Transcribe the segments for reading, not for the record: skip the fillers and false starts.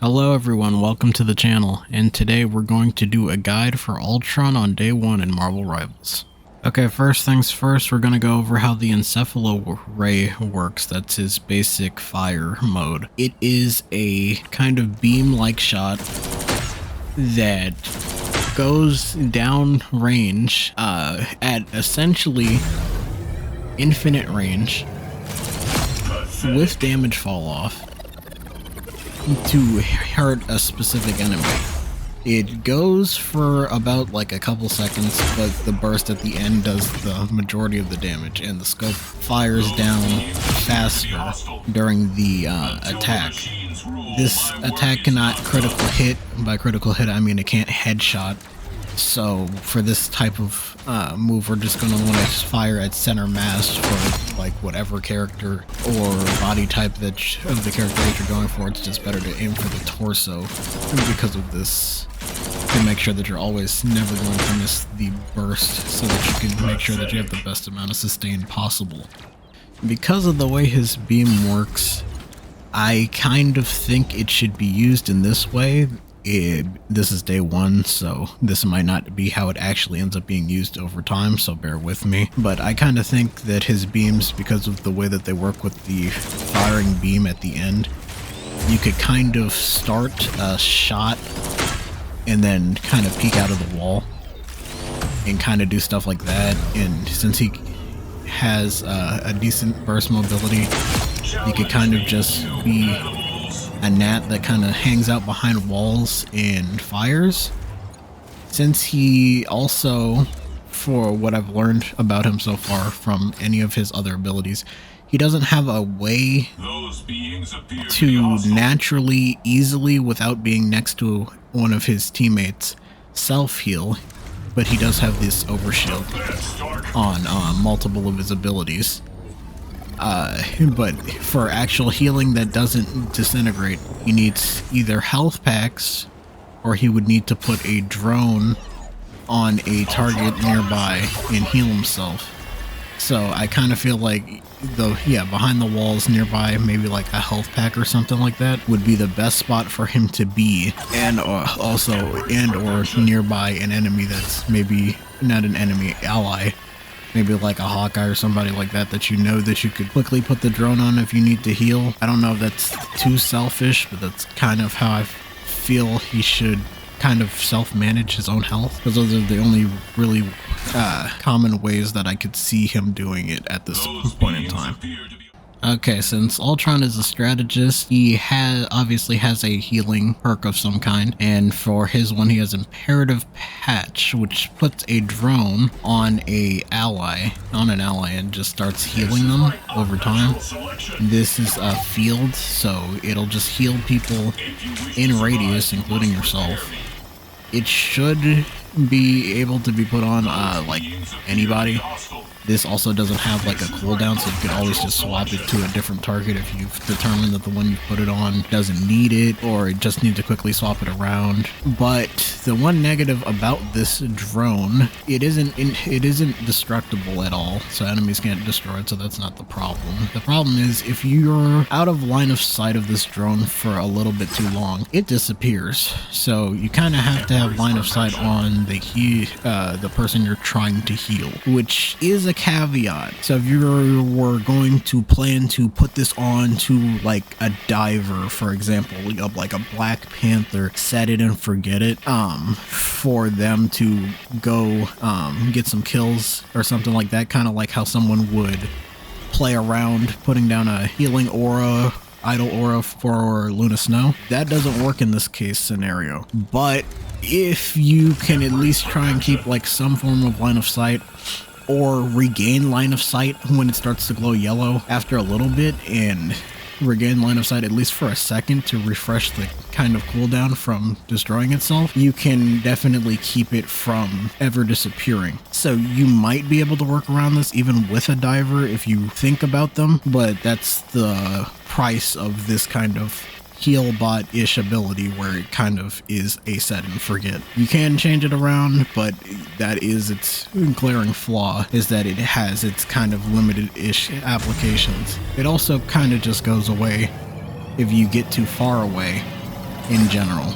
Hello everyone, welcome to the channel, and today we're going to do a guide for Ultron on day 1 in Marvel Rivals. Okay, first things first, we're going to go over how the Encephalo-ray works. That's his basic fire mode. It is a kind of beam-like shot that goes down range at essentially infinite range with damage fall off to hurt a specific enemy. It goes for about like a couple seconds, but the burst at the end does the majority of the damage, and the scope fires down faster during the attack. This attack cannot critical hit. By critical hit, I mean it can't headshot. So for this type of move, we're just going to want to fire at center mass for like whatever character or body type of the character that you're going for. It's just better to aim for the torso because of this, to make sure that you're always never going to miss the burst, so that you can make sure that you have the best amount of sustain possible. Because of the way his beam works, I kind of think it should be used in this way. This is day 1, so this might not be how it actually ends up being used over time, so bear with me. But I kind of think that his beams, because of the way that they work with the firing beam at the end, you could kind of start a shot and then kind of peek out of the wall and kind of do stuff like that. And since he has a decent burst mobility, he could kind of just be a gnat that kind of hangs out behind walls and fires. Since he also, for what I've learned about him so far from any of his other abilities, he doesn't have a way to naturally, easily, without being next to one of his teammates, self-heal, but he does have this overshield on multiple of his abilities. But for actual healing that doesn't disintegrate, he needs either health packs, or he would need to put a drone on a target nearby and heal himself. So I kind of feel like behind the walls nearby, maybe like a health pack or something like that would be the best spot for him to be, and or nearby an enemy that's maybe not an enemy, ally. Maybe like a Hawkeye or somebody like that you know that you could quickly put the drone on if you need to heal. I don't know if that's too selfish, but that's kind of how I feel he should kind of self-manage his own health, because those are the only really common ways that I could see him doing it at this point in time. Okay, since Ultron is a strategist, he obviously has a healing perk of some kind, and for his one he has Imperative Patch, which puts a drone on an ally and just starts healing them over time. This is a field, so it'll just heal people in radius, including yourself. It should be able to be put on like anybody. This also doesn't have like a cooldown, so you can always just swap it to a different target if you've determined that the one you put it on doesn't need it, or it just needs to quickly swap it around. But the one negative about this drone, it isn't destructible at all, so enemies can't destroy it, so that's not the problem. The problem is if you're out of line of sight of this drone for a little bit too long, it disappears. So you kind of have to have line of sight on the person you're trying to heal, which is a caveat. So if you were going to plan to put this on to like a diver, for example, like a Black Panther, set it and forget it, for them to go get some kills or something like that, kind of like how someone would play around putting down a healing aura, idle aura for Luna Snow. That doesn't work in this case scenario. But if you can at least try and keep like some form of line of sight, or regain line of sight when it starts to glow yellow after a little bit, and regain line of sight at least for a second to refresh the kind of cooldown from destroying itself, you can definitely keep it from ever disappearing. So you might be able to work around this even with a diver if you think about them, but that's the price of this kind of heal bot-ish ability, where it kind of is a set and forget. You can change it around, but that is its glaring flaw, is that it has its kind of limited-ish applications. It also kind of just goes away if you get too far away in general,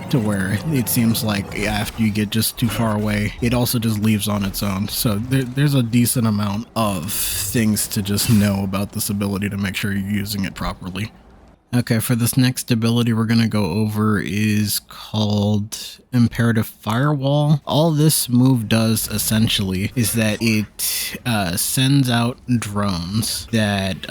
to where it seems like after you get just too far away, it also just leaves on its own. So there's a decent amount of things to just know about this ability to make sure you're using it properly. Okay, for this next ability we're going to go over is called Imperative Firewall. All this move does essentially is that it sends out drones that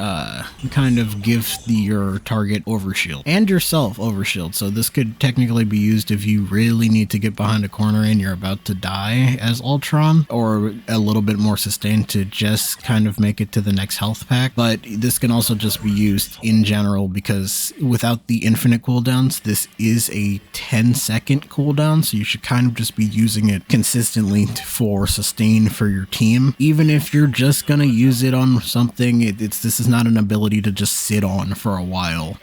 kind of give your target overshield and yourself overshield. So this could technically be used if you really need to get behind a corner and you're about to die as Ultron, or a little bit more sustained to just kind of make it to the next health pack. But this can also just be used in general because without the infinite cooldowns, this is a 10-second cooldown, so you should kind of just be using it consistently for sustain for your team. Even if you're just gonna use it on something, this is not an ability to just sit on for a while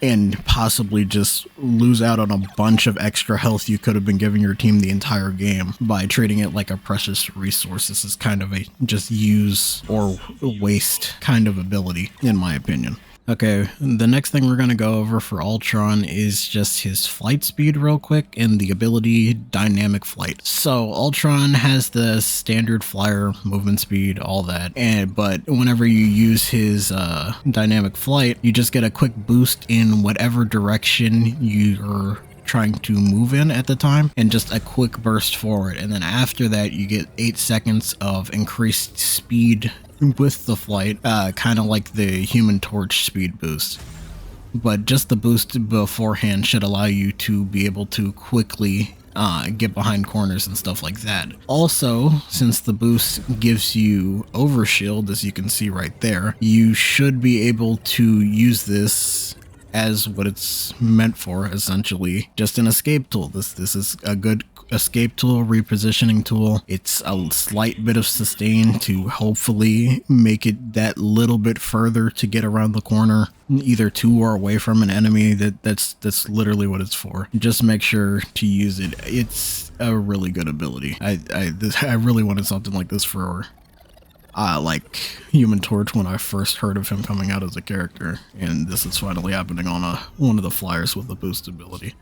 and possibly just lose out on a bunch of extra health you could have been giving your team the entire game by treating it like a precious resource. This is kind of a just use or waste kind of ability, in my opinion. Okay, the next thing we're going to go over for Ultron is just his flight speed real quick and the ability Dynamic Flight. So Ultron has the standard flyer movement speed, all that, but whenever you use his Dynamic Flight, you just get a quick boost in whatever direction you're trying to move in at the time, and just a quick burst forward, and then after that you get 8 seconds of increased speed with the flight, kind of like the Human Torch speed boost. But just the boost beforehand should allow you to be able to quickly get behind corners and stuff like that. Also, since the boost gives you overshield, as you can see right there, you should be able to use this as what it's meant for, essentially just an escape tool. This is a good escape tool, repositioning tool. It's a slight bit of sustain to hopefully make it that little bit further to get around the corner, either to or away from an enemy. That's literally what it's for. Just make sure to use it. It's a really good ability. I really wanted something like this for like Human Torch when I first heard of him coming out as a character, and this is finally happening on one of the flyers with the boost ability.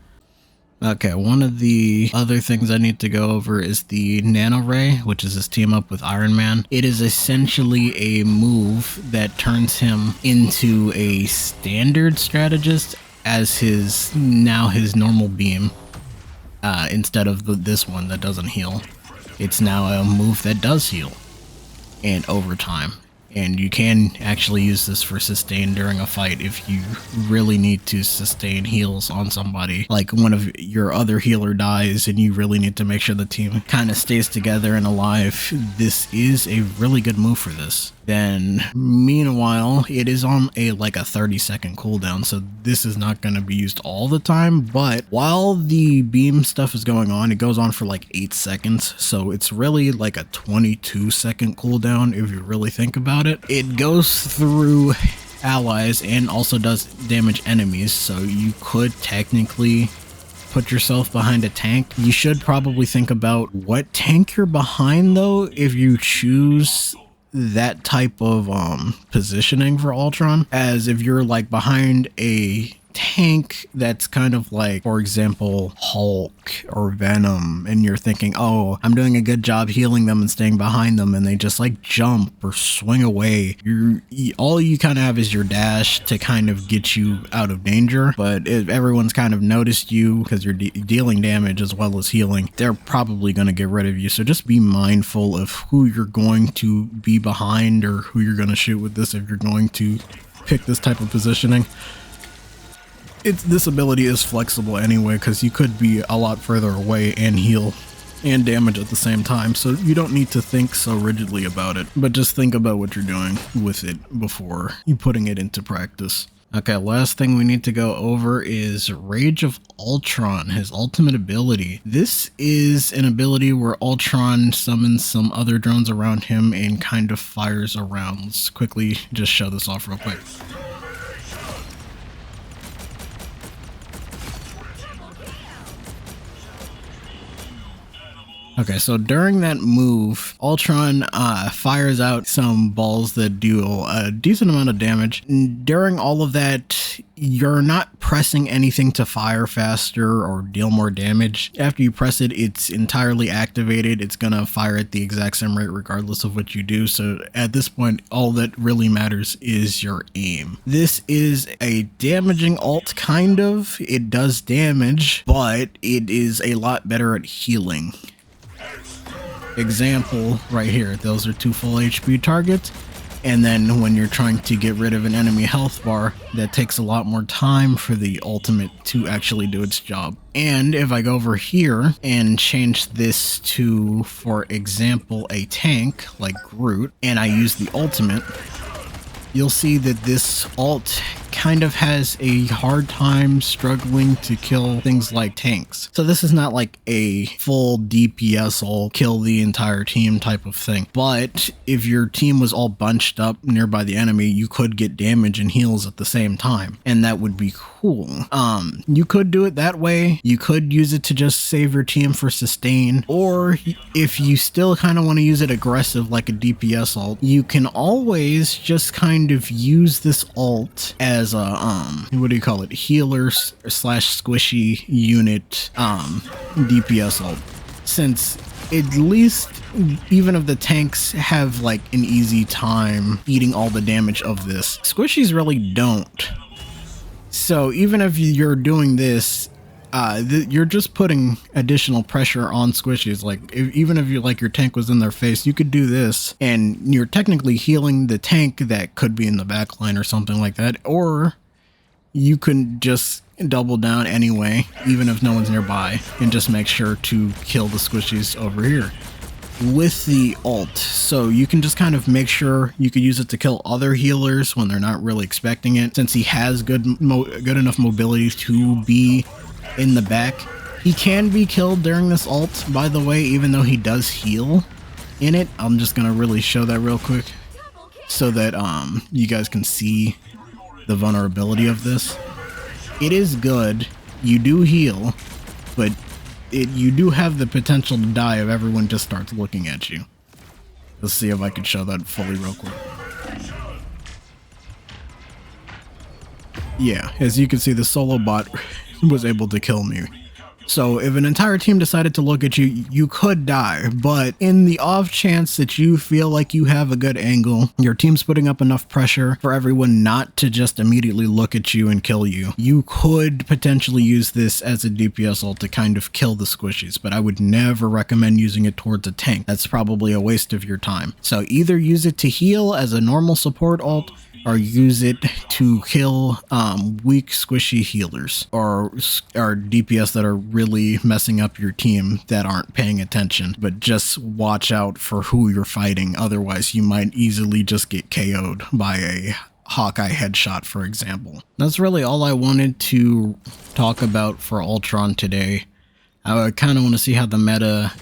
Okay, one of the other things I need to go over is the Nano Ray, which is his team up with Iron Man. It is essentially a move that turns him into a standard strategist as his normal beam, instead of this one that doesn't heal. It's now a move that does heal and overtime. And you can actually use this for sustain during a fight if you really need to sustain heals on somebody. Like one of your other healer dies and you really need to make sure the team kind of stays together and alive. This is a really good move for this. Then meanwhile, it is on a 30-second cooldown, so this is not going to be used all the time, but while the beam stuff is going on, it goes on for 8 seconds, so it's really like a 22-second cooldown if you really think about it. It goes through allies and also does damage enemies, so you could technically put yourself behind a tank. You should probably think about what tank you're behind though if you choose that type of positioning for Ultron, as if you're behind a tank that's kind of for example, Hulk or Venom, and you're thinking, oh, I'm doing a good job healing them and staying behind them, and they just jump or swing away. All you kind of have is your dash to kind of get you out of danger, but if everyone's kind of noticed you because you're dealing damage as well as healing, they're probably going to get rid of you. So just be mindful of who you're going to be behind or who you're going to shoot with this if you're going to pick this type of positioning. This ability is flexible anyway, because you could be a lot further away and heal and damage at the same time, so you don't need to think so rigidly about it, but just think about what you're doing with it before you putting it into practice. Okay, last thing we need to go over is Rage of Ultron, his ultimate ability. This is an ability where Ultron summons some other drones around him and kind of fires around. Let's quickly just show this off real quick. Okay, so during that move, Ultron fires out some balls that do a decent amount of damage. During all of that, you're not pressing anything to fire faster or deal more damage. After you press it, it's entirely activated. It's gonna fire at the exact same rate regardless of what you do. So at this point, all that really matters is your aim. This is a damaging ult, kind of. It does damage, but it is a lot better at healing. Example right here, those are 2 full HP targets, and then when you're trying to get rid of an enemy health bar, that takes a lot more time for the ultimate to actually do its job. And if I go over here and change this to, for example, a tank like Groot, and I use the ultimate, you'll see that this ult kind of has a hard time struggling to kill things like tanks. So this is not like a full DPS ult, kill the entire team type of thing. But if your team was all bunched up nearby the enemy, you could get damage and heals at the same time, and that would be cool. You could do it that way. You could use it to just save your team for sustain, or if you still kind of want to use it aggressive like a DPS ult, you can always just kind of use this ult as a what do you call it, healer slash squishy unit DPS ult, since at least even if the tanks have like an easy time eating all the damage of this, squishies really don't. So even if you're doing this, you're just putting additional pressure on squishies. Like even if you like your tank was in their face, you could do this and you're technically healing the tank that could be in the back line or something like that, or you can just double down anyway, even if no one's nearby, and just make sure to kill the squishies over here with the ult. So you can just kind of make sure you could use it to kill other healers when they're not really expecting it, since he has good enough mobility to be in the back. He can be killed during this ult, by the way, even though he does heal in it. I'm just gonna really show that real quick so that you guys can see the vulnerability of this. It is good, you do heal, but you do have the potential to die if everyone just starts looking at you. Let's see if I can show that fully real quick. Yeah, as you can see, the solo bot was able to kill me. So if an entire team decided to look at you, you could die, but in the off chance that you feel like you have a good angle, your team's putting up enough pressure for everyone not to just immediately look at you and kill you, you could potentially use this as a DPS ult to kind of kill the squishies, but I would never recommend using it towards a tank. That's probably a waste of your time. So either use it to heal as a normal support ult, or use it to kill weak squishy healers or DPS that are really messing up your team that aren't paying attention. But just watch out for who you're fighting, otherwise you might easily just get KO'd by a Hawkeye headshot, for example. That's really all I wanted to talk about for Ultron today. I kind of want to see how the meta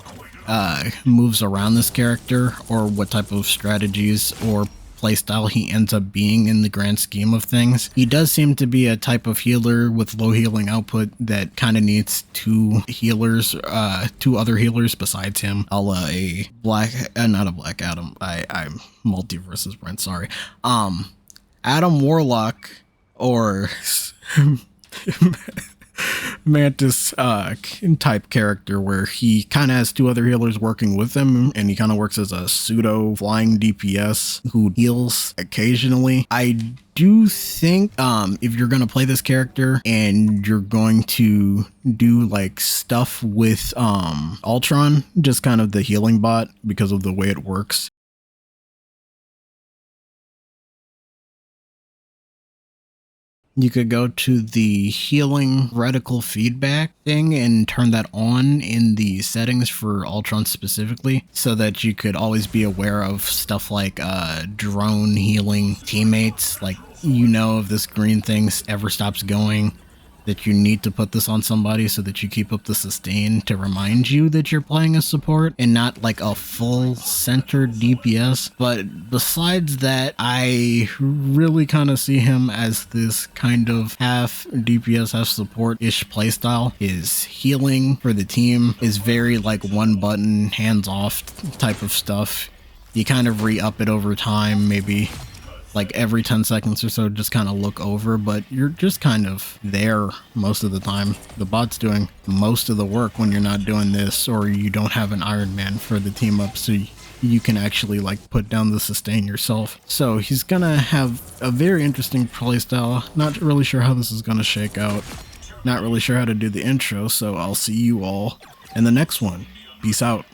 moves around this character, or what type of strategies or playstyle he ends up being in the grand scheme of things. He does seem to be a type of healer with low healing output that kind of needs two other healers besides him, a la a black, not a Black Adam, I'm multiverses Brent, sorry. Adam Warlock or Mantis type character, where he kind of has two other healers working with him, and he kind of works as a pseudo flying DPS who heals occasionally. I do think if you're going to play this character and you're going to do like stuff with Ultron, just kind of the healing bot, because of the way it works, you could go to the healing reticle feedback thing and turn that on in the settings for Ultron specifically, so that you could always be aware of stuff like drone healing teammates. Like, you know, if this green thing ever stops going, that you need to put this on somebody so that you keep up the sustain to remind you that you're playing a support and not like a full centered DPS. But besides that, I really kind of see him as this kind of half DPS, half support-ish playstyle. His healing for the team is very like one button, hands off type of stuff. You kind of re-up it over time, maybe like every 10 seconds or so, just kind of look over, but you're just kind of there most of the time. The bot's doing most of the work when you're not doing this, or you don't have an Iron Man for the team up, so you can actually like put down the sustain yourself. So he's gonna have a very interesting playstyle. Not really sure how this is gonna shake out. Not really sure how to do the intro, so I'll see you all in the next one. Peace out.